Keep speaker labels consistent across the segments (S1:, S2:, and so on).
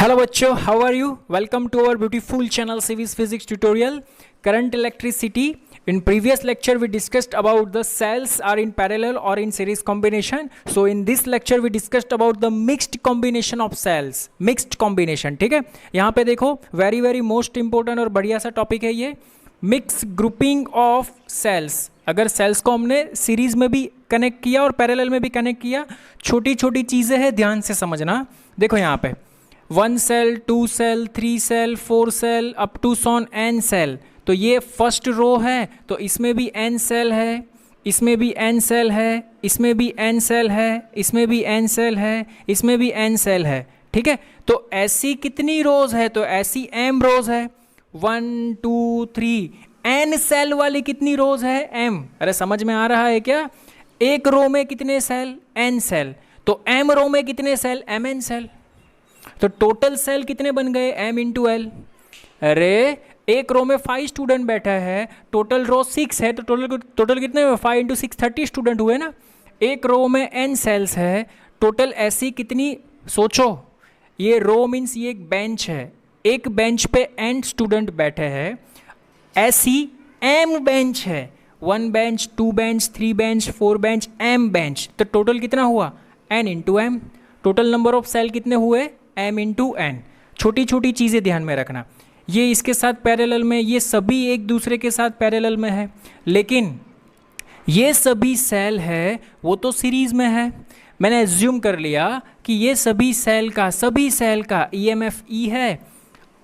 S1: Hello बच्चों, how are you? Welcome to our beautiful channel Civis Physics tutorial. Current electricity. In previous lecture we discussed about the cells are in parallel or in series combination. So in this lecture we discussed about the mixed combination of cells. Mixed combination, ठीक है? यहाँ पे देखो very most important और बढ़िया सा topic है ये, मिक्स ग्रुपिंग ऑफ सेल्स। अगर सेल्स को हमने सीरीज में भी कनेक्ट किया और पैरेलल में भी कनेक्ट किया, छोटी छोटी चीज़ें हैं, ध्यान से समझना। देखो यहाँ पे 1 cell, 2 cell, 3 cell, 4 cell up to सॉन n सेल। तो ये फर्स्ट रो है, तो इसमें भी n सेल है, इसमें भी n सेल है, इसमें भी n सेल है, इसमें भी n सेल है, इसमें भी n सेल है, ठीक है। तो ऐसी कितनी रोज है? तो ऐसी m रोज है। 1 2 3 n सेल वाली कितनी रोज है? m। अरे समझ में आ रहा है क्या? एक रो में कितने सेल? n cell. तो m रो में कितने सेल? mn cell. तो टोटल सेल कितने बन गए? m into L. अरे एक रो में 5 स्टूडेंट बैठा है, टोटल रो 6 है, तो टोटल कितने हुए? 5 इंटू 6 30 स्टूडेंट हुए ना। एक रो में n सेल्स है, टोटल ऐसी कितनी? सोचो, ये रो मीन्स ये एक बेंच है, एक बेंच पे n स्टूडेंट बैठे हैं, ऐसी m बेंच है। 1 bench, 2 bench, 3 bench, 4 bench, m bench. तो टोटल कितना हुआ? n into M. Total number of cell कितने हुए? m into N. छोटी छोटी चीज़ें ध्यान में रखना। ये इसके साथ पैरेलल में, ये सभी एक दूसरे के साथ पैरेलल में है, लेकिन ये सभी सेल है वो तो सीरीज में है। मैंने एज्यूम कर लिया कि ये सभी सेल का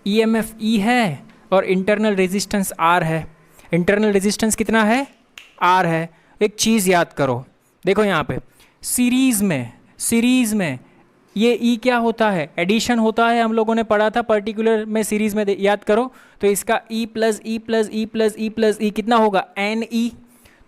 S1: EMF E है और इंटरनल रेजिस्टेंस R है। इंटरनल रेजिस्टेंस कितना है? R है। एक चीज़ याद करो, देखो यहाँ पे सीरीज में ये E क्या होता है? एडिशन होता है, हम लोगों ने पढ़ा था पर्टिकुलर में, सीरीज में याद करो। तो इसका E plus E plus E plus E plus E कितना होगा? NE।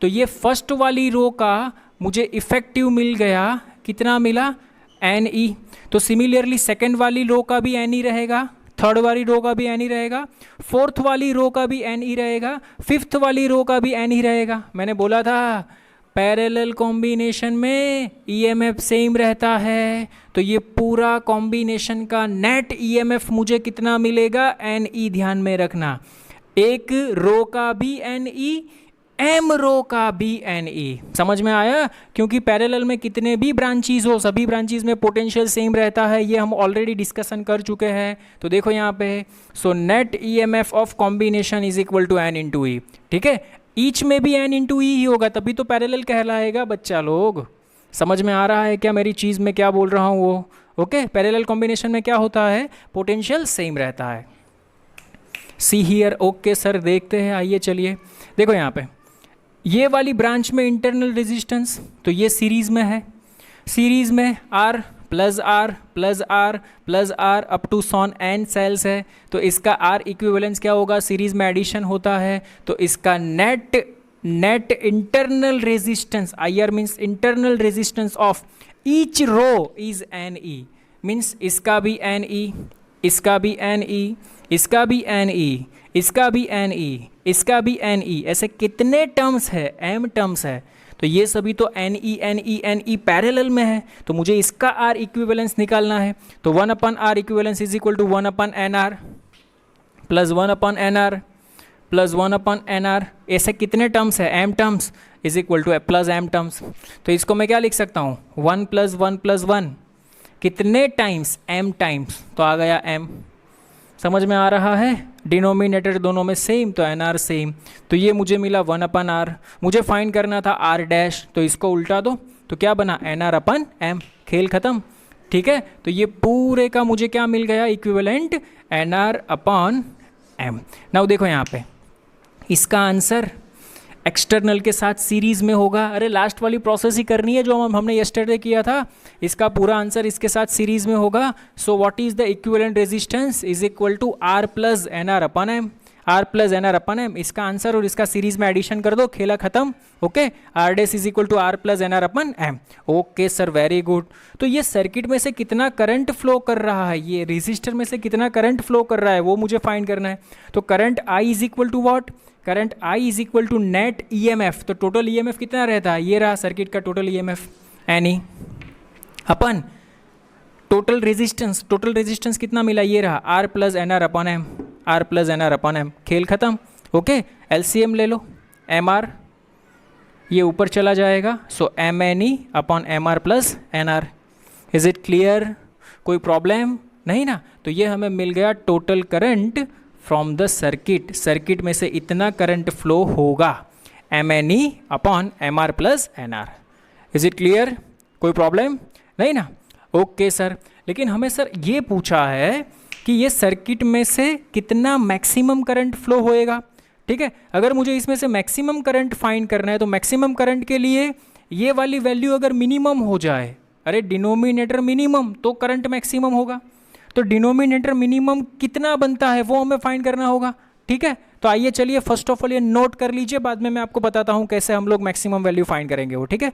S1: तो ये फर्स्ट वाली रो का मुझे इफेक्टिव मिल गया, कितना मिला? NE। तो सिमिलरली सेकेंड वाली रो का भी NE रहेगा, थर्ड वाली रो का भी NE रहेगा, फोर्थ वाली रो का भी NE रहेगा, फिफ्थ वाली रो का भी NE रहेगा। मैंने बोला था पैरेलल कॉम्बिनेशन में EMF सेम रहता है, तो ये पूरा कॉम्बिनेशन का नेट EMF मुझे कितना मिलेगा? NE। ध्यान में रखना, एक रो का भी NE, m रो का भी NE। समझ में आया? क्योंकि पैरेलल में कितने भी ब्रांचीज हो, सभी ब्रांचीज में पोटेंशियल सेम रहता है, ये हम ऑलरेडी डिस्कशन कर चुके हैं। तो देखो यहाँ पे, so net EMF of combination is equal to n into E, ठीक है। ईच में भी n इंटू ई ही होगा, तभी तो पैरेलल कहलाएगा बच्चा लोग। समझ में आ रहा है क्या मेरी चीज़ में क्या बोल रहा हूँ वो? ओके, पैरेलल कॉम्बिनेशन में क्या होता है? पोटेंशियल सेम रहता है। See here. ओके सर, देखते हैं, आइए चलिए। देखो यहाँ पे ये वाली ब्रांच में इंटरनल रेजिस्टेंस, तो ये सीरीज में है, सीरीज में R plus R plus R plus R up to सॉन n सेल्स है। तो इसका R इक्विवेलेंस क्या होगा? सीरीज में एडिशन होता है, तो इसका net internal resistance, IR means internal resistance of each row is NE। Means इसका भी NE, इसका भी NE, इसका भी NE, इसका भी NE, इसका भी NE। ऐसे कितने टर्म्स है? m टर्म्स है। तो ये सभी तो NE पैरेलल में है, तो मुझे इसका R इक्विवेलेंस निकालना है। तो 1 upon R equivalence is equal to 1 upon NR plus 1 upon NR plus 1 upon NR। ऐसे कितने टर्म्स है? m terms is equal to plus m terms. तो इसको मैं क्या लिख सकता हूँ? 1 प्लस 1 प्लस 1 कितने टाइम्स? m times. तो आ गया m। समझ में आ रहा है? डिनोमिनेटर दोनों में सेम, तो NR सेम। तो ये मुझे मिला 1 अपन R। मुझे फाइंड करना था R डैश, तो इसको उल्टा दो, तो क्या बना? NR upon M। खेल खत्म, ठीक है। तो ये पूरे का मुझे क्या मिल गया? Equivalent NR upon M। Now देखो यहाँ पे, इसका आंसर एक्सटर्नल के साथ सीरीज में होगा। अरे लास्ट वाली प्रोसेस ही करनी है जो हमने यस्टरडे किया था, इसका पूरा आंसर इसके साथ सीरीज में होगा। So what is the equivalent resistance? Is equal to R plus NR upon M। R plus NR upon M, इसका आंसर और इसका सीरीज में एडिशन कर दो, खेला खत्म। Okay, R dash is equal to R plus NR upon M। Okay sir, very good. तो ये सर्किट में से कितना करंट फ्लो कर रहा है, ये रेजिस्टर में से कितना करंट फ्लो कर रहा है, वो मुझे फाइंड करना है। तो current I is equal to what? Current I is equal to net EMF। तो टोटल EMF कितना रहता है? ये रहा सर्किट का total EMF, NE upon total resistance कितना मिला, ये रहा R plus N R upon M, R plus N R upon M, खेल खत्म। ओके, एलसीएम ले लो, एम आर ये ऊपर चला जाएगा, so M N E upon M R plus N R. Is it clear? कोई प्रॉब्लम नहीं ना? तो ये हमें मिल गया total current from the circuit, circuit में से इतना करंट फ्लो होगा, M N E upon M R plus N R. Is it clear? कोई प्रॉब्लम नहीं ना? ओके सर, लेकिन हमें सर ये पूछा है कि ये सर्किट में से कितना मैक्सिमम करंट फ्लो होएगा। ठीक है, अगर मुझे इसमें से मैक्सिमम करंट फाइंड करना है तो मैक्सिमम करंट के लिए ये वाली वैल्यू अगर मिनिमम हो जाए, अरे डिनोमिनेटर मिनिमम तो करंट मैक्सिमम होगा, तो डिनोमिनेटर मिनिमम कितना बनता है वो हमें फाइंड करना होगा। ठीक है, तो आइए चलिए फर्स्ट ऑफ ऑल ये नोट कर लीजिए, बाद में मैं आपको बताता हूँ कैसे हम लोग मैक्सिमम वैल्यू फाइंड करेंगे वो। ठीक है,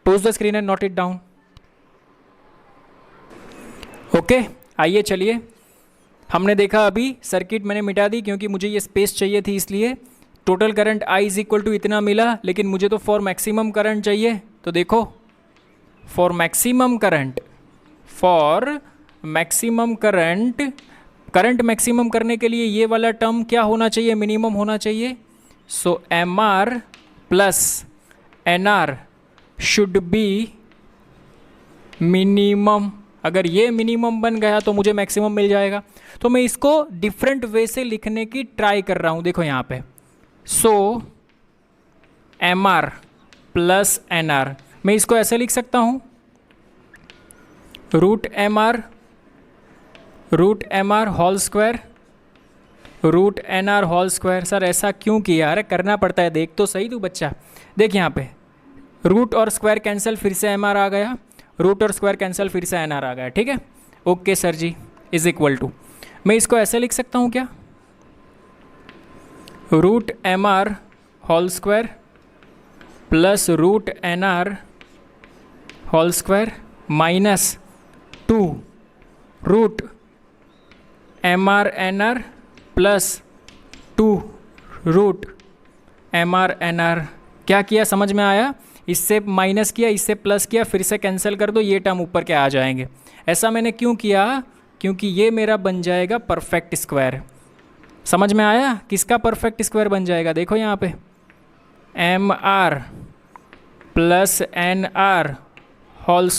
S1: pose the screen and note it down. Okay, आइए चलिए, हमने देखा अभी सर्किट मैंने मिटा दी क्योंकि मुझे ये स्पेस चाहिए थी, इसलिए total current I is equal to इतना मिला, लेकिन मुझे तो फॉर मैक्सिमम करंट चाहिए। तो देखो for maximum current, current maximum करने के लिए ये वाला टर्म क्या होना चाहिए, मिनिमम होना चाहिए। So M R plus N R should be minimum. अगर ये मिनिमम बन गया तो मुझे मैक्सिमम मिल जाएगा। तो मैं इसको डिफरेंट वे से लिखने की ट्राई कर रहा हूँ, देखो यहाँ पे। So M R plus N R, मैं इसको ऐसे लिख सकता हूँ, root M R whole square root N R whole square. Sir ऐसा क्यों किया? अरे करना पड़ता है, देख तो सही तू बच्चा। देख यहाँ पे रूट और स्क्वायर कैंसिल, फिर से एम आर आ गया, रूट और स्क्वायर कैंसिल, फिर से एन आर आ गया। ठीक है, okay sir ji, is equal to, मैं इसको ऐसे लिख सकता हूँ क्या, root M R whole square plus root N R whole square minus 2 root M R N R plus 2 root M R N R. क्या किया, समझ में आया? इससे माइनस किया, इससे प्लस किया, फिर से कैंसिल कर दो, ये टर्म ऊपर के आ जाएंगे। ऐसा मैंने क्यों किया? क्योंकि ये मेरा बन जाएगा परफेक्ट स्क्वायर। समझ में आया किसका परफेक्ट स्क्वायर बन जाएगा? देखो यहाँ पे M R plus N R whole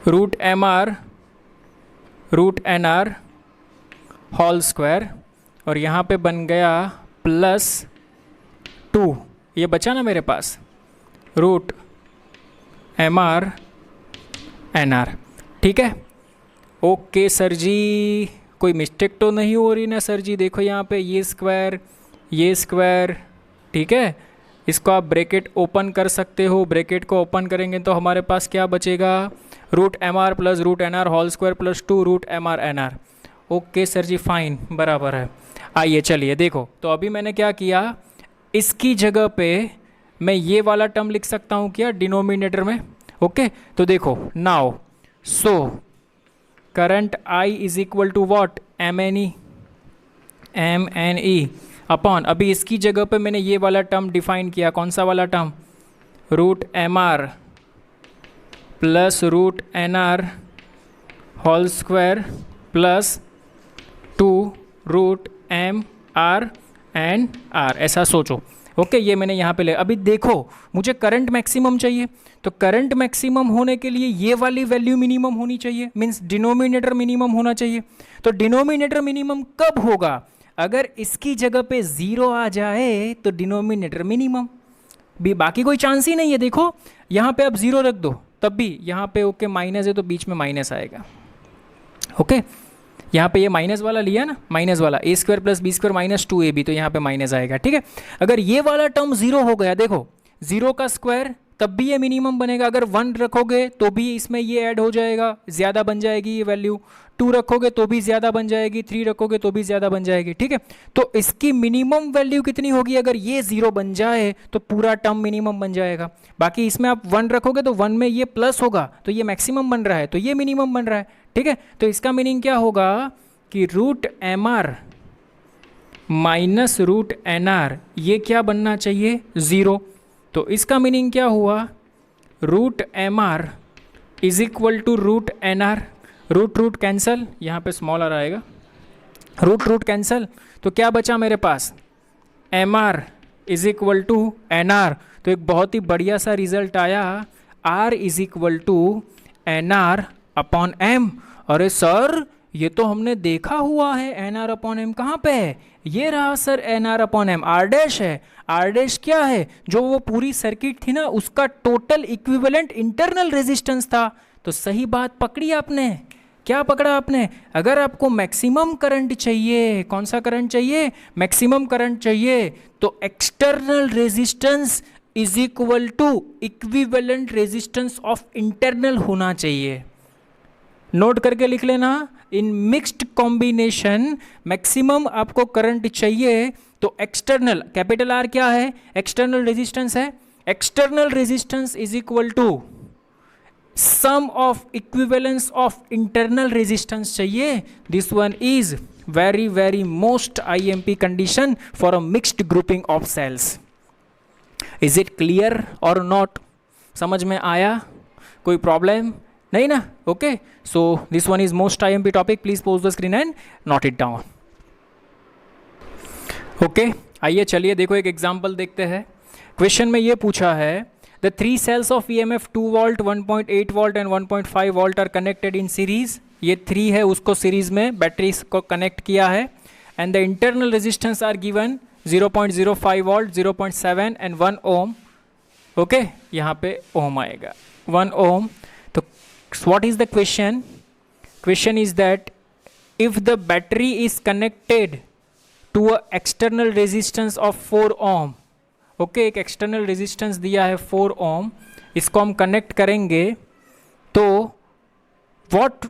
S1: root M R root N R whole square, और यहाँ पे बन गया प्लस 2, ये बचा ना मेरे पास, root M R N R. ठीक है, ओके सर जी, कोई मिस्टेक तो नहीं हो रही ना सर जी? देखो यहाँ पे ये स्क्वायर, ठीक है, इसको आप ब्रैकेट ओपन कर सकते हो। ब्रैकेट को ओपन करेंगे तो हमारे पास क्या बचेगा, root M R plus root N R whole square plus 2 root M R N R. Okay sir ji, fine, बराबर है। आइए चलिए देखो, तो अभी मैंने क्या किया, इसकी जगह पे मैं ये वाला टर्म लिख सकता हूँ क्या, डिनोमिनेटर में। ओके, तो देखो now, so current I is equal to what, M N E upon, अभी इसकी जगह पे मैंने ये वाला टर्म डिफाइन किया, कौन सा वाला term, root M R plus root N R whole square plus 2 root M R N R, ऐसा सोचो। ओके, ये मैंने यहाँ पे ले। अभी देखो मुझे करंट मैक्सिमम चाहिए, तो करंट मैक्सिमम होने के लिए ये वाली वैल्यू मिनिमम होनी चाहिए, मीन्स डिनोमिनेटर मिनिमम होना चाहिए। तो डिनोमिनेटर मिनिमम कब होगा, अगर इसकी जगह पे 0 आ जाए तो डिनोमिनेटर मिनिमम, भी बाकी कोई चांस ही नहीं है। देखो यहाँ पे अब 0 रख दो तब भी यहाँ पे ओके माइनस है तो बीच में माइनस आएगा। ओके, यहाँ पे ये माइनस वाला लिया ना, माइनस वाला A square plus B square minus 2ab, तो यहाँ पे माइनस आएगा। ठीक है, अगर ये वाला टर्म 0 हो गया, देखो 0 का स्क्वायर तब भी ये मिनिमम बनेगा, अगर 1 रखोगे तो भी इसमें ये ऐड हो जाएगा, ज़्यादा बन जाएगी ये वैल्यू, 2 रखोगे तो भी ज़्यादा बन जाएगी, 3 रखोगे तो भी ज़्यादा बन जाएगी। ठीक है, तो इसकी मिनिमम वैल्यू कितनी होगी, अगर ये 0 बन जाए तो पूरा टर्म मिनिमम बन जाएगा। बाकी इसमें आप 1 रखोगे तो 1 में ये प्लस होगा तो ये मैक्सिमम बन रहा है, तो ये मिनिमम बन रहा है। ठीक है, तो इसका मीनिंग क्या होगा कि root M R minus root N R, ये क्या बनना चाहिए, 0। तो इसका मीनिंग क्या हुआ, root M R is equal to root N R, root root cancel, यहाँ पे स्मॉल आर आएगा, रूट रूट कैंसल, तो क्या बचा मेरे पास, M R is equal to N R. तो एक बहुत ही बढ़िया सा रिजल्ट आया, R is equal to N R upon M. अरे सर ये तो हमने देखा हुआ है, एन आर अपॉन एम कहाँ पे है, ये रहा sir N R upon M, R dash है। आर डैश क्या है, जो वो पूरी सर्किट थी ना उसका टोटल इक्विवेलेंट इंटरनल रेजिस्टेंस था। तो सही बात पकड़ी आपने, क्या पकड़ा आपने, अगर आपको मैक्सिमम करंट चाहिए, कौन सा करंट चाहिए, मैक्सिमम करंट चाहिए, तो external resistance is equal to equivalent resistance of internal होना चाहिए। नोट करके लिख लेना, इन मिक्स्ड कॉम्बिनेशन मैक्सिमम आपको करंट चाहिए तो एक्सटर्नल, कैपिटल आर क्या है, एक्सटर्नल रेजिस्टेंस है, external resistance is equal to sum of equivalence of internal resistance चाहिए। This one is very very most IMP condition for a mixed grouping of cells. Is it clear और not, समझ में आया, कोई problem नहीं ना, okay. So this one is most IMP topic, please pose the screen and note it down. Okay आइए चलिए देखो एक एग्जांपल देखते हैं। क्वेश्चन में ये पूछा है, the 3 cells of EMF 2 volt, 1.8 volt and 1.5 volt are connected in series। ये 3 है, उसको सीरीज में बैटरी को कनेक्ट किया है, and the internal resistance R given 0.05 volt, 0.7 and 1 ohm। Okay यहाँ पे ओम आएगा 1 ohm। तो what is the question? Question is that if the battery is connected to a external resistance of 4 ohm, okay एक external resistance दिया है 4 ohm, इसको हम connect करेंगे तो what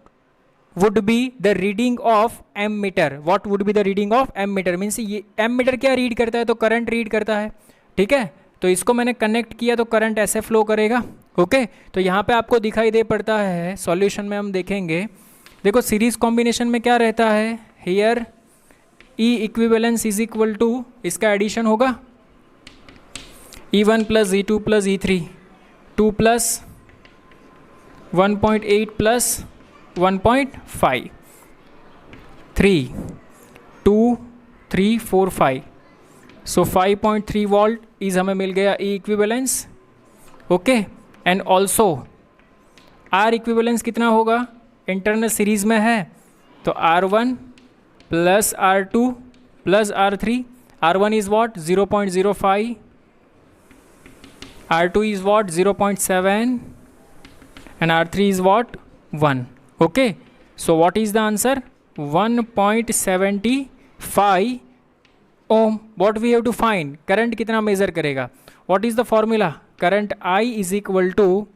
S1: would be the reading of ammeter, what would be the reading of ammeter, means ये ammeter क्या read करता है, तो करंट रीड करता है, ठीक है। तो इसको मैंने कनेक्ट किया तो करंट ऐसे फ्लो करेगा, ओके। तो यहाँ पे आपको दिखाई दे पड़ता है, सॉल्यूशन में हम देखेंगे, देखो सीरीज कॉम्बिनेशन में क्या रहता है, here E equivalence is equal to, इसका एडिशन होगा E1 plus E2 plus E3, 2 plus 1.8 plus 1.5, 3, 2, 3, 4, 5, so 5.3 volt is हमें मिल गया E equivalence, okay. And also R equivalence कितना होगा, इंटरनल सीरीज में है तो R1 plus R2 plus R3, R1 is what 0.05, R2 is what 0.7 and R3 is what 1, okay। So what is the answer, 1.75 ohm। What we have to find, current कितना measure करेगा, what is the formula, current I is equal to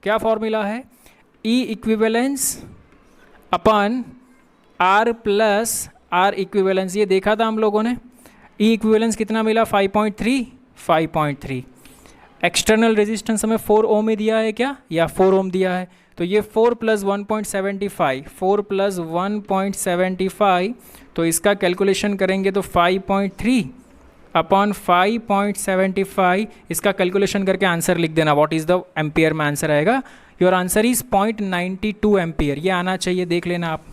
S1: क्या formula है, E equivalence अपन R plus R equivalence, ये देखा था हम लोगों ने। ई इक्विवेलेंस कितना मिला 5.3, एक्सटर्नल रेजिस्टेंस हमें 4 ओम ही दिया है क्या, या 4 ओम दिया है, तो ये 4 प्लस 1.75, 4 प्लस 1.75, तो इसका कैलकुलेशन करेंगे तो 5.3 अपॉन 5.75, इसका कैलकुलेशन करके आंसर लिख देना, व्हाट इज़ द एम्पियर में आंसर आएगा, योर आंसर इज 0.92 एम्पियर, ये आना चाहिए, देख लेना आप।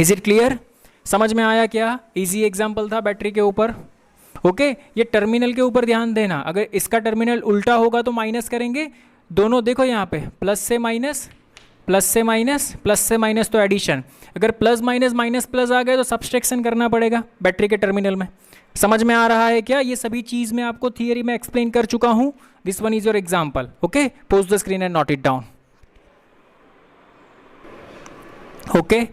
S1: इज इट क्लियर, समझ में आया क्या, इजी एग्जाम्पल था बैटरी के ऊपर, ओके। ये टर्मिनल के ऊपर ध्यान देना, अगर इसका टर्मिनल उल्टा होगा तो माइनस करेंगे, दोनों देखो यहाँ पे प्लस से माइनस, प्लस से माइनस, प्लस से माइनस तो एडिशन, अगर प्लस माइनस माइनस प्लस आ गए तो सब्सट्रैक्शन करना पड़ेगा बैटरी के टर्मिनल में। समझ में आ रहा है क्या, ये सभी चीज़ मैं आपको थियरी में एक्सप्लेन कर चुका हूँ। This one is your example, okay. Post the screen and note it down, okay.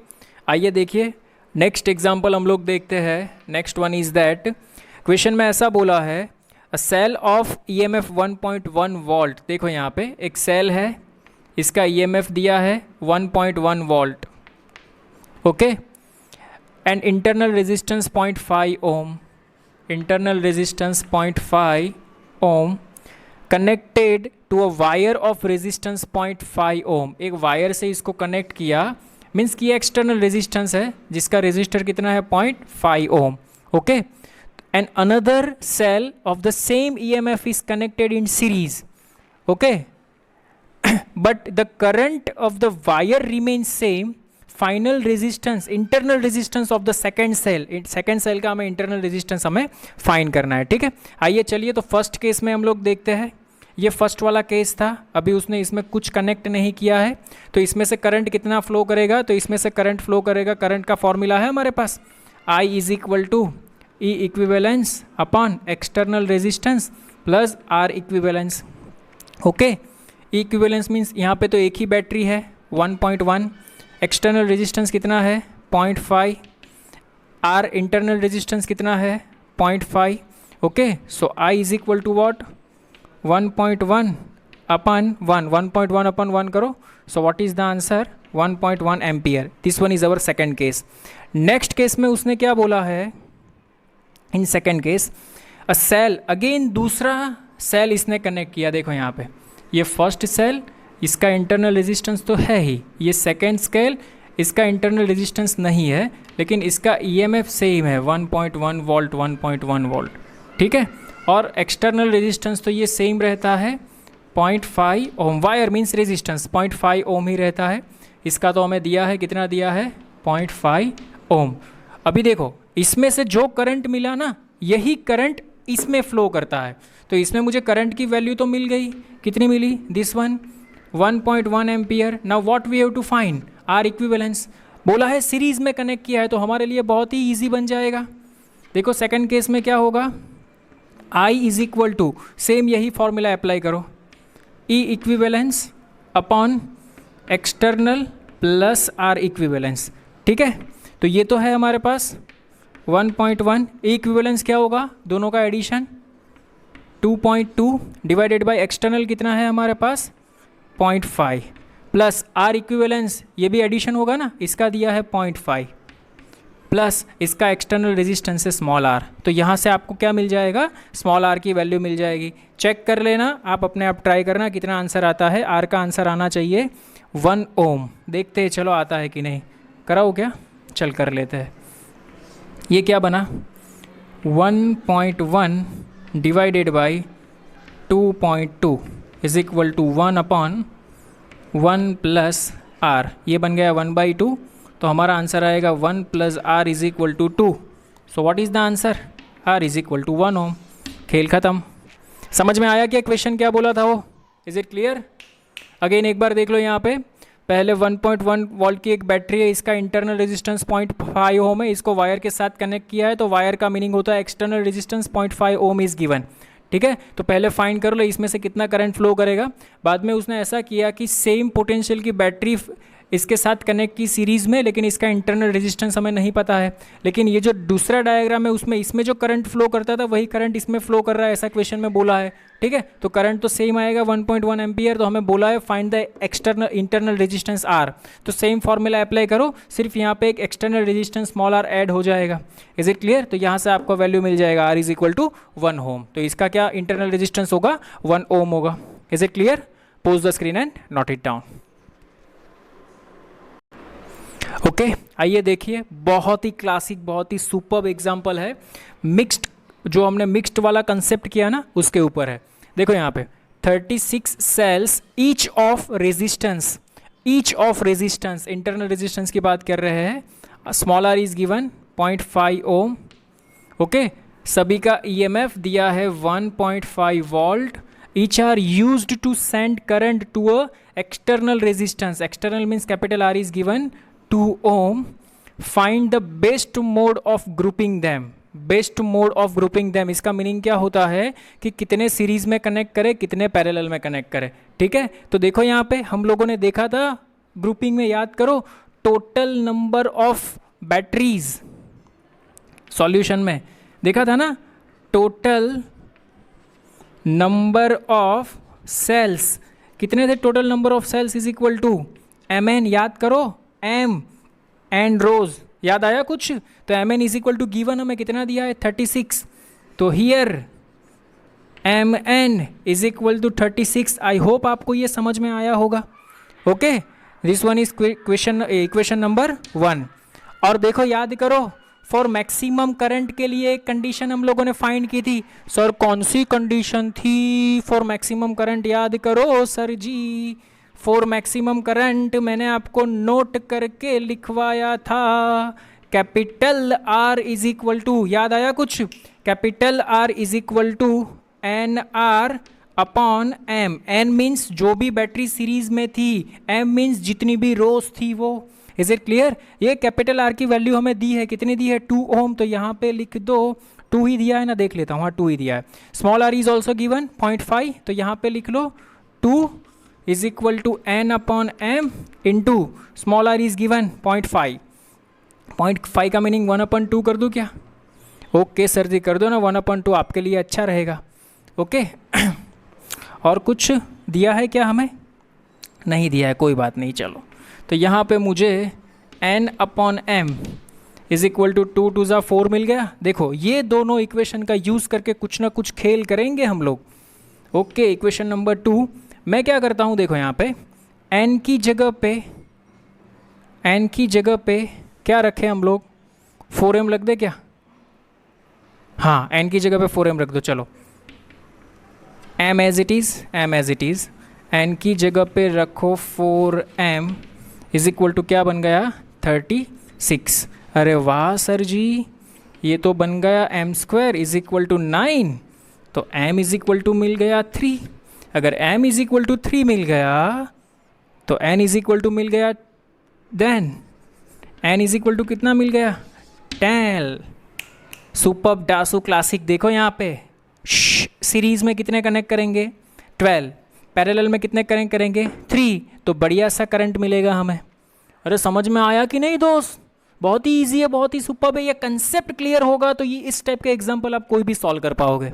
S1: आइए देखिए नेक्स्ट एग्जाम्पल हम लोग देखते हैं। Next one is that, question में ऐसा बोला है, अ सेल ऑफ EMF 1.1 वोल्ट, देखो यहाँ पे एक सेल है, इसका EMF दिया है 1.1 volt, okay, and internal resistance 0.5 ohm, internal resistance 0.5 ohm connected to a wire of resistance 0.5 ohm, एक वायर से इसको कनेक्ट किया, मीन्स कि एक्सटर्नल रेजिस्टेंस है जिसका रेजिस्टर कितना है 0.5 ohm, okay. And another cell of the same EMF is connected in series, okay, but the current of the wire remains same. Final resistance, internal resistance of the second cell का हमें internal resistance हमें find करना है, ठीक है। आइए चलिए, तो फर्स्ट केस में हम लोग देखते हैं। ये फर्स्ट वाला केस था, अभी उसने इसमें कुछ कनेक्ट नहीं किया है, तो इसमें से करंट कितना फ्लो करेगा, तो इसमें से करंट फ्लो करेगा, करंट का फॉर्मूला है हमारे पास I is equal to E equivalence upon external resistance plus R equivalence. Okay, equivalence means यहाँ पे तो एक ही बैटरी है 1.1, एक्सटर्नल रेजिस्टेंस कितना है 0.5, आर इंटरनल रेजिस्टेंस कितना है 0.5। Okay, so I is equal to what 1.1 upon 1, 1.1 upon 1 करो, so what is the answer 1.1 ampere. This one is our second case. Next case में उसने क्या बोला है, in second case a cell, again दूसरा cell इसने कनेक्ट किया। देखो यहाँ पे ये फर्स्ट सेल, इसका इंटरनल रेजिस्टेंस तो है ही, ये सेकेंड सेल, इसका इंटरनल रेजिस्टेंस नहीं है, लेकिन इसका ईएमएफ सेम है 1.1 वोल्ट 1.1 वोल्ट, ठीक है। और एक्सटर्नल रेजिस्टेंस तो ये सेम रहता है 0.5 ओम, वायर मीन्स रेजिस्टेंस 0.5 ओम ही रहता है। इसका तो हमें दिया है, कितना दिया है 0.5 ओम। अभी देखो इसमें से जो करंट मिला ना, यही करंट इसमें फ्लो करता है, तो इसमें मुझे करंट की वैल्यू तो मिल गई, कितनी मिली, this one 1.1 ampere. Now what we have to find, R equivalence. बोला है सीरीज में कनेक्ट किया है, तो हमारे लिए बहुत ही ईजी बन जाएगा। देखो सेकंड केस में क्या होगा, I is equal to, same यही फॉर्मूला अप्लाई करो, E equivalence upon external plus R equivalence, ठीक है। तो ये तो है हमारे पास 1.1, इक्विवेलेंस क्या होगा, दोनों का एडिशन 2.2 डिवाइडेड बाय एक्सटर्नल कितना है हमारे पास 0.5 प्लस आर इक्विवेलेंस, ये भी एडिशन होगा ना, इसका दिया है 0.5 प्लस इसका एक्सटर्नल रेजिस्टेंस है स्मॉल आर। तो यहाँ से आपको क्या मिल जाएगा, स्मॉल आर की वैल्यू मिल जाएगी। चेक कर लेना आप, अपने आप ट्राई करना कितना आंसर आता है। आर का आंसर आना चाहिए 1 ओम। देखते हैं चलो आता है कि नहीं, कराओ क्या, चल कर लेते हैं। ये क्या बना 1.1 divided by 2.2 is equal to 1 upon 1 plus R, ये बन गया 1/2। तो हमारा आंसर आएगा 1 plus R is equal to 2। So what is the answer, R is equal to 1 ohm. खेल ख़त्म। समझ में आया क्या क्वेश्चन क्या बोला था वो, इज़ इट क्लियर। अगेन एक बार देख लो यहाँ पे, पहले 1.1 वोल्ट की एक बैटरी है, इसका इंटरनल रेजिस्टेंस 0.5 ओम है, इसको वायर के साथ कनेक्ट किया है, तो वायर का मीनिंग होता है external resistance 0.5 ohm is given, ठीक है। तो पहले फाइंड कर लो इसमें से कितना करंट फ्लो करेगा। बाद में उसने ऐसा किया कि सेम पोटेंशियल की बैटरी इसके साथ कनेक्ट की सीरीज़ में, लेकिन इसका इंटरनल रेजिस्टेंस हमें नहीं पता है। लेकिन ये जो दूसरा डायग्राम है उसमें इसमें जो करंट फ्लो करता था वही करंट इसमें फ्लो कर रहा है, ऐसा क्वेश्चन में बोला है, ठीक है। तो करंट तो सेम आएगा 1.1 एम्पियर। तो हमें बोला है find the external internal resistance R, तो सेम फॉर्मूला अप्लाई करो, सिर्फ यहाँ पे एक external resistance small R add हो जाएगा। Is it clear. तो यहाँ से आपको वैल्यू मिल जाएगा आर इज इक्वल टू 1 ओम। तो इसका क्या इंटरनल रेजिस्टेंस होगा 1 ओम होगा। Is it clear. Pose the screen and note it down. Okay आइए देखिए, बहुत ही क्लासिक, बहुत ही सुपर्ब एग्जांपल है। मिक्स्ड, जो हमने मिक्स्ड वाला कंसेप्ट किया ना उसके ऊपर है। देखो यहाँ पे 36 cells each of resistance, internal resistance की बात कर रहे हैं। Small R is given 0.5 ohm. Okay, सभी का ईएमएफ दिया है 1.5 volt. Each R used to send current to a external resistance, external means capital R is given 2 ohm. Find the best mode of grouping them, best mode of grouping them, इसका meaning क्या होता है कि कितने series में connect करें, कितने parallel में कनेक्ट करें, ठीक है। तो देखो यहाँ पे हम लोगों ने देखा था ग्रुपिंग में, याद करो, total number of batteries, solution में देखा था ना, टोटल नंबर ऑफ सेल्स कितने थे, total number of cells is equal to mn, याद करो, m एंड रोज, याद आया कुछ। तो mn is equal to given हमें कितना दिया है 36। तो here mn is equal to 36। I hope आपको ये समझ में आया होगा। Okay, this one is equation number 1। और देखो याद करो फॉर मैक्सिमम करंट के लिए एक कंडीशन हम लोगों ने फाइंड की थी। सर कौन सी कंडीशन थी फॉर मैक्सिमम करंट, याद करो sir ji. For maximum current मैंने आपको नोट करके लिखवाया था, capital R is equal to, याद आया कुछ, capital R is equal to N R upon M. N means जो भी बैटरी सीरीज में थी, एम मीन्स जितनी भी रोज थी वो। Is it clear? ये कैपिटल आर की वैल्यू हमें दी है, कितनी दी है, 2 ओम, तो यहाँ पे लिख दो 2 ही दिया है ना, देख लेता हूँ, हाँ 2 ही दिया है। Small R is also given 0.5, तो यहाँ पे लिख लो 2 is equal to N upon M into small R is given 0.5। 0.5 का मीनिंग 1/2 कर दूँ क्या? ओके सर जी कर दो ना, 1/2 आपके लिए अच्छा रहेगा। ओके और कुछ दिया है क्या हमें? नहीं दिया है, कोई बात नहीं, चलो। तो यहाँ पे मुझे n upon M is equal to 2 2 4 मिल गया। देखो ये दोनों इक्वेशन का यूज़ करके कुछ ना कुछ खेल करेंगे हम लोग। ओके इक्वेशन नंबर 2 मैं क्या करता हूँ, देखो यहाँ पे n की जगह पे क्या रखें हम लोग, 4m रख दे क्या? हाँ n की जगह पे 4m रख दो, चलो m as it is, n की जगह पे रखो 4m इज इक्वल टू क्या बन गया, 36। अरे वाह सर जी, ये तो बन गया m² इज इक्वल टू 9, तो m इज इक्वल टू मिल गया 3। अगर m इज इक्वल टू 3 मिल गया तो n इज इक्वल टू मिल गया, then n is equal to कितना मिल गया, 10। सुपर डासू क्लासिक। देखो यहाँ पे सीरीज में कितने कनेक्ट करेंगे, 12, पैरेलल में कितने कनेक्ट करेंगे, 3, तो बढ़िया सा करंट मिलेगा हमें। अरे समझ में आया कि नहीं दोस्त? बहुत ही इजी है, बहुत ही सुपर है। ये कंसेप्ट क्लियर होगा तो ये इस टाइप के एग्जाम्पल आप कोई भी सॉल्व कर पाओगे।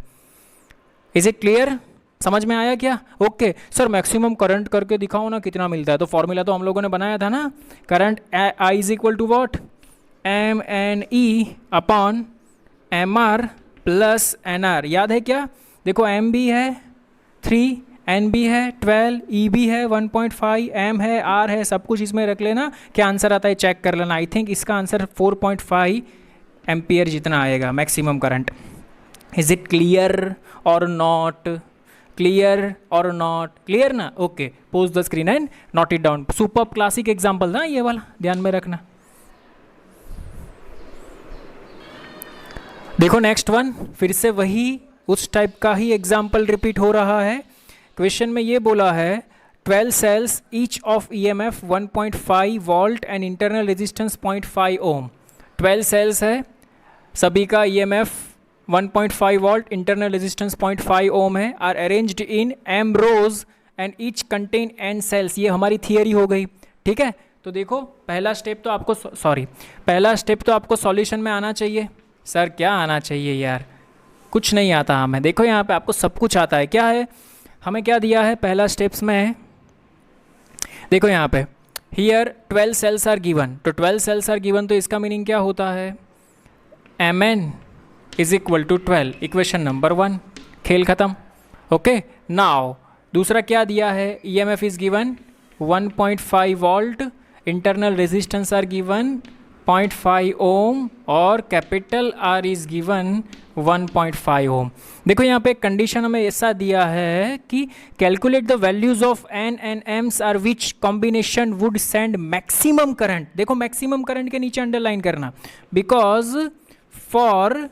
S1: Is it clear? समझ में आया क्या? ओके सर मैक्सिमम करंट करके दिखाओ ना कितना मिलता है। तो फॉर्मूला तो हम लोगों ने बनाया था ना, current I is equal to what, MNE upon MR plus NR, याद है क्या? देखो M भी है 3, N भी है 12, E भी है 1.5, M है, R है, सब कुछ इसमें रख लेना। क्या आंसर आता है चेक कर लेना। आई थिंक इसका आंसर 4.5 एम्पियर जितना आएगा maximum current. Is it clear और नॉट? क्लियर और नॉट? क्लियर ना? Okay pose the screen and note it down. Super classic example ना ये वाला, ध्यान में रखना। देखो नेक्स्ट वन, फिर से वही उस टाइप का ही एग्जाम्पल रिपीट हो रहा है। क्वेश्चन में ये बोला है 12 cells each of EMF 1.5 volt and internal resistance 0.5 ohm. 12 cells है, सभी का EMF 1.5 volt, internal resistance 0.5 ohm है, are arranged in m rows and each contain n cells. ये हमारी थियरी हो गई, ठीक है। तो देखो पहला स्टेप तो आपको सॉल्यूशन में आना चाहिए। सर क्या आना चाहिए यार, कुछ नहीं आता हमें। देखो यहाँ पे आपको सब कुछ आता है। क्या है, हमें क्या दिया है पहला स्टेप्स में, देखो यहाँ पे हियर 12 सेल्स आर गिवन, तो 12 सेल्स आर गिवन, तो इसका मीनिंग क्या होता है, Mn is equal to 12, equation number 1, खेल खत्म। ओके नाउ दूसरा क्या दिया है, EMF is given 1.5 volt, internal resistance R given 0.5 ओम और कैपिटल R इज गिवन 1.5 ओम। देखो यहाँ पे एक कंडीशन हमें ऐसा दिया है कि calculate the values of N and M's are which combination would send maximum current. देखो मैक्सिमम करंट के नीचे अंडरलाइन करना, बिकॉज फॉर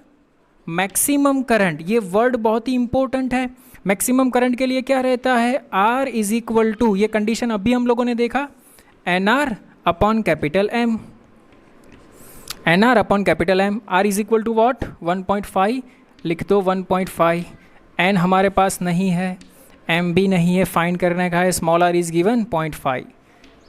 S1: मैक्सिमम करंट, ये वर्ड बहुत ही इंपॉर्टेंट है। मैक्सिमम करंट के लिए क्या रहता है, R इज इक्वल टू, ये कंडीशन अभी हम लोगों ने देखा, NR upon capital M, NR upon capital M। R is equal to what, 1.5, लिख दो 1.5। N हमारे पास नहीं है, M भी नहीं है, फाइंड करने का है, स्मॉल r इज गिवन 0.5,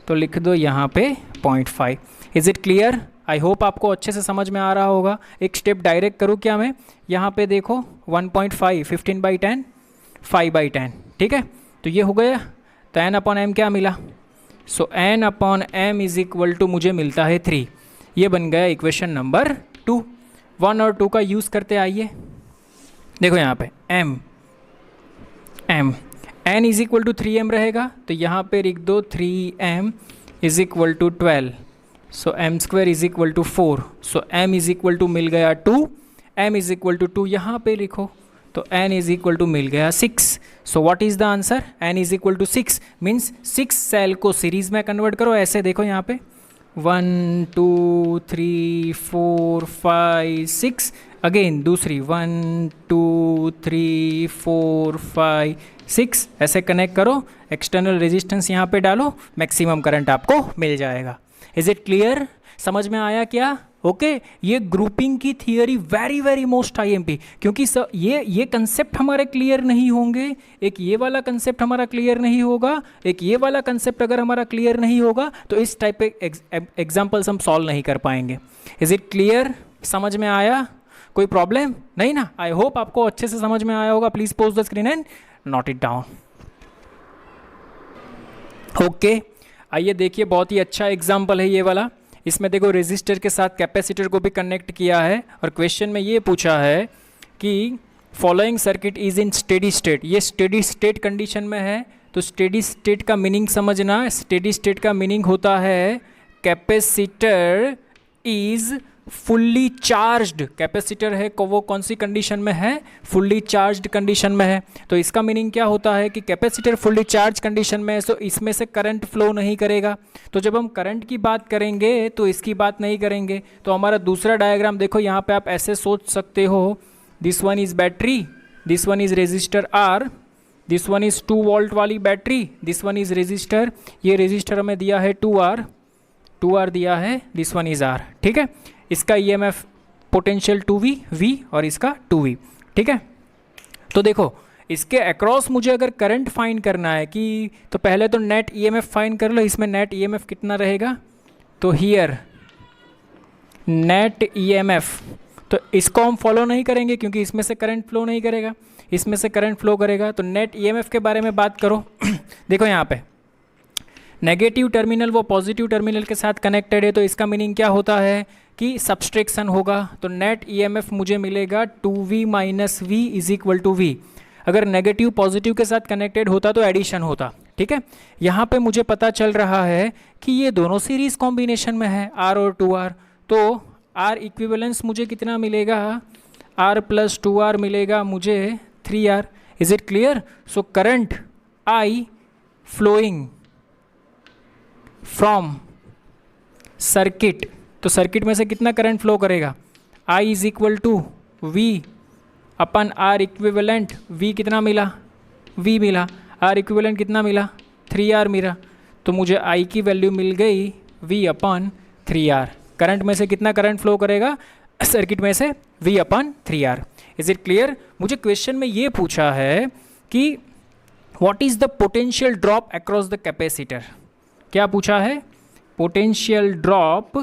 S1: तो लिख दो यहाँ पे 0.5। Is it clear? I hope आपको अच्छे से समझ में आ रहा होगा। एक स्टेप डायरेक्ट करूँ क्या मैं, यहाँ पे देखो 1.5, 15/10, 5/10, ठीक है, तो ये हो गया। तो N अपॉन M क्या मिला, so N upon M is equal to मुझे मिलता है 3। ये बन गया इक्वेशन नंबर 2। 1 और 2 का यूज़ करते आइए। देखो यहाँ पे M N is equal to 3M रहेगा, तो यहाँ पे लिख दो 3M is equal to 12। So M square is equal to 4, so M is equal to मिल गया 2, एम इज इक्वल टू 2 यहाँ पे लिखो, तो n इज इक्वल टू मिल गया 6. So what is the answer? n is equal to 6 means 6 cell को series में कन्वर्ट करो. ऐसे देखो यहाँ पे 1 2 3 4 5 6, अगेन दूसरी 1 2 3 4 5 6, ऐसे कनेक्ट करो, एक्सटर्नल रेजिस्टेंस यहाँ पे डालो, मैक्सिमम करंट आपको मिल जाएगा. Is it clear? समझ में आया क्या? ओके ये ग्रुपिंग की theory very very most IMP, क्योंकि ये कंसेप्ट हमारे क्लियर नहीं होंगे, एक ये वाला कंसेप्ट हमारा क्लियर नहीं होगा, एक ये वाला कंसेप्ट अगर हमारा क्लियर नहीं होगा तो इस टाइप के एग्जाम्पल्स हम सॉल्व नहीं कर पाएंगे. Is it clear? समझ में आया? कोई प्रॉब्लम नहीं ना? आई होप आपको अच्छे से समझ में आया होगा. Please pose the screen and note it down. Okay आइए देखिए, बहुत ही अच्छा एग्जाम्पल है ये वाला. इसमें देखो रेजिस्टर के साथ कैपेसिटर को भी कनेक्ट किया है और क्वेश्चन में ये पूछा है कि following circuit is in steady state. ये स्टेडी स्टेट कंडीशन में है, तो स्टेडी स्टेट का मीनिंग समझना. स्टेडी स्टेट का मीनिंग होता है capacitor is fully charged. Capacitor है को वो कौन सी कंडीशन में है? फुल्ली चार्ज्ड कंडीशन में है. तो इसका मीनिंग क्या होता है कि कैपेसिटर फुल्ली चार्ज कंडीशन में है, तो इसमें से करंट फ्लो नहीं करेगा. तो जब हम करंट की बात करेंगे तो इसकी बात नहीं करेंगे. तो हमारा दूसरा डायग्राम देखो, यहाँ पे आप ऐसे सोच सकते हो, this one is battery, this one is resistor R, this one is 2 volt वाली battery, this one is resistor, ये रेजिस्टर हमें दिया है 2R दिया है, दिस वन इज आर. ठीक है, इसका EMF पोटेंशियल 2V V और इसका 2V. ठीक है, तो देखो इसके अक्रॉस मुझे अगर करंट फाइंड करना है कि, तो पहले तो नेट EMF फाइंड कर लो. इसमें नेट EMF कितना रहेगा? तो हियर नेट EMF, तो इसको हम फॉलो नहीं करेंगे क्योंकि इसमें से करंट फ्लो नहीं करेगा, इसमें से करंट फ्लो करेगा. तो नेट EMF के बारे में बात करो. देखो यहाँ पे नेगेटिव टर्मिनल वो पॉजिटिव टर्मिनल के साथ कनेक्टेड है, तो इसका मीनिंग क्या होता है कि सब्सट्रैक्शन होगा. तो नेट EMF मुझे मिलेगा 2V minus V is equal to V. अगर नेगेटिव पॉजिटिव के साथ कनेक्टेड होता तो एडिशन होता. ठीक है, यहाँ पे मुझे पता चल रहा है कि ये दोनों सीरीज कॉम्बिनेशन में है R और 2R. तो R इक्विवेलेंस मुझे कितना मिलेगा? R प्लस 2R मिलेगा मुझे 3R. Is it clear? So current I flowing from circuit, तो सर्किट में से कितना करंट फ्लो करेगा? I is equal to V upon R equivalent. V कितना मिला? V मिला. R इक्विवेलेंट कितना मिला? 3R मिला. तो मुझे I की वैल्यू मिल गई V अपन 3R. करंट में से कितना करंट फ्लो करेगा? सर्किट में से V upon 3R. Is it clear? मुझे क्वेश्चन में ये पूछा है कि what is the potential drop across the capacitor. क्या पूछा है? Potential drop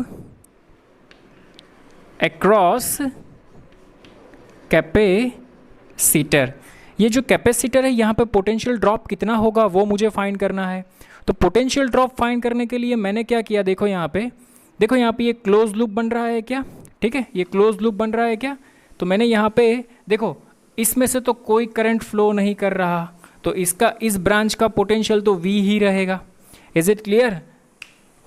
S1: across capacitor. ये जो कैपेसिटर है यहाँ पे पोटेंशियल ड्रॉप कितना होगा वो मुझे फाइंड करना है. तो पोटेंशियल ड्रॉप फाइंड करने के लिए मैंने क्या किया? देखो यहाँ पे, देखो यहाँ पे ये क्लोज लूप बन रहा है क्या? ठीक है, ये क्लोज लूप बन रहा है क्या? तो मैंने यहाँ पे देखो इसमें से तो कोई करंट फ्लो नहीं कर रहा, तो इसका इस ब्रांच का पोटेंशियल तो V ही रहेगा. Is it clear?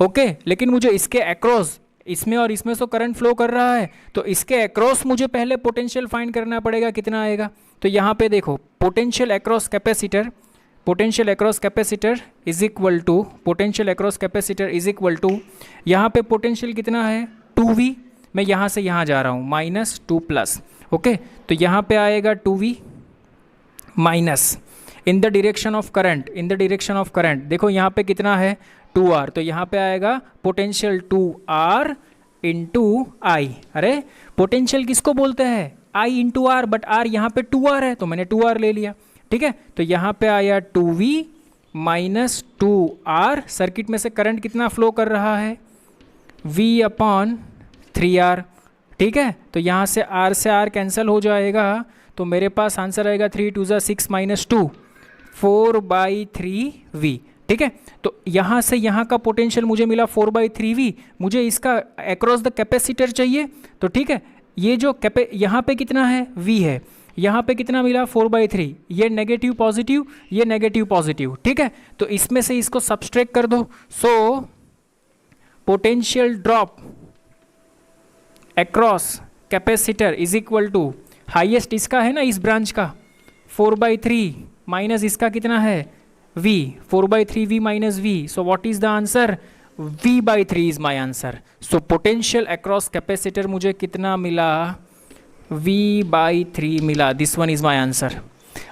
S1: ओके, लेकिन मुझे इसके अक्रॉस, इसमें और इसमें तो करंट फ्लो कर रहा है, तो इसके अक्रॉस मुझे पहले पोटेंशियल फाइंड करना पड़ेगा, कितना आएगा? तो यहाँ पे देखो potential across capacitor, potential across capacitor is equal to, potential across capacitor is equal to, यहाँ पे पोटेंशियल कितना है? 2V. मैं यहाँ से यहाँ जा रहा हूँ माइनस 2 प्लस. ओके, तो यहाँ पे आएगा 2V minus in the direction of current, in the direction of current. देखो यहाँ पे कितना है? 2R. तो यहाँ पे आएगा पोटेंशियल 2R इंटू I. अरे पोटेंशियल किसको बोलते हैं? I into R, but R यहाँ पे 2R है तो मैंने 2R ले लिया. ठीक है, तो यहाँ पे आया 2V माइनस 2R. सर्किट में से करंट कितना फ्लो कर रहा है? V upon 3R. ठीक है, तो यहाँ से R कैंसिल हो जाएगा, तो मेरे पास आंसर आएगा 3 2 6 माइनस 2 4/3V. ठीक है, तो यहाँ से यहाँ का पोटेंशियल मुझे मिला 4/3V. मुझे इसका अक्रॉस द कैपेसिटर चाहिए, तो ठीक है, ये जो यहाँ पे कितना है? V है. यहाँ पे कितना मिला? 4/3. ये नेगेटिव पॉजिटिव, ये नेगेटिव पॉजिटिव. ठीक है, तो इसमें से इसको सब्सट्रैक्ट कर दो. So potential drop across capacitor is equal to highest इसका है ना इस ब्रांच का 4/3 माइनस इसका कितना है V, 4/3V minus V. So what is the answer? V/3 is my answer. So potential across capacitor मुझे कितना मिला? V/3 मिला. This one is my answer.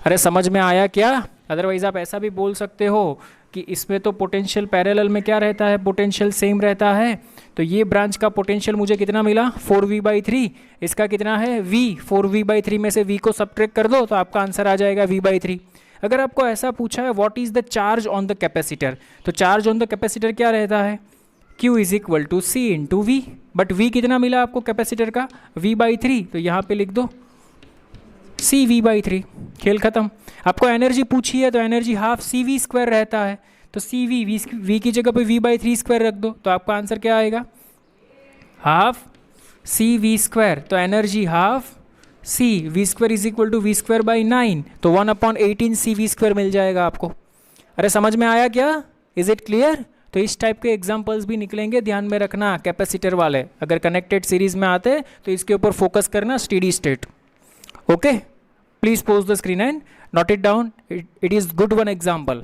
S1: अरे समझ में आया क्या? अदरवाइज आप ऐसा भी बोल सकते हो कि इसमें तो पोटेंशियल पैरेलल में क्या रहता है, पोटेंशियल सेम रहता है, तो ये ब्रांच का पोटेंशियल मुझे कितना मिला 4V/3, इसका कितना है V, 4V/3 में से V को सब्ट्रैक्ट कर दो तो आपका आंसर आ जाएगा V/3। अगर आपको ऐसा पूछा है what is the charge on the capacitor, तो चार्ज ऑन द कैपेसिटर क्या रहता है Q is equal to C into V, but V कितना मिला आपको कैपेसिटर का V/3, तो यहाँ पे लिख दो CV/3, खेल खत्म। आपको एनर्जी पूछी है तो एनर्जी हाफ CV² रहता है, तो V की जगह पे V/3² रख दो तो आपका आंसर क्या आएगा हाफ CV², तो energy half C, V² is equal to V²/9, तो 1/18 CV² मिल जाएगा आपको। अरे समझ में आया क्या? Is it clear? तो इस टाइप के एग्जांपल्स भी निकलेंगे, ध्यान में रखना कैपेसिटर वाले, अगर कनेक्टेड सीरीज में आते तो इसके ऊपर फोकस करना steady state. Okay, please pose the screen and note it down, it is good one example.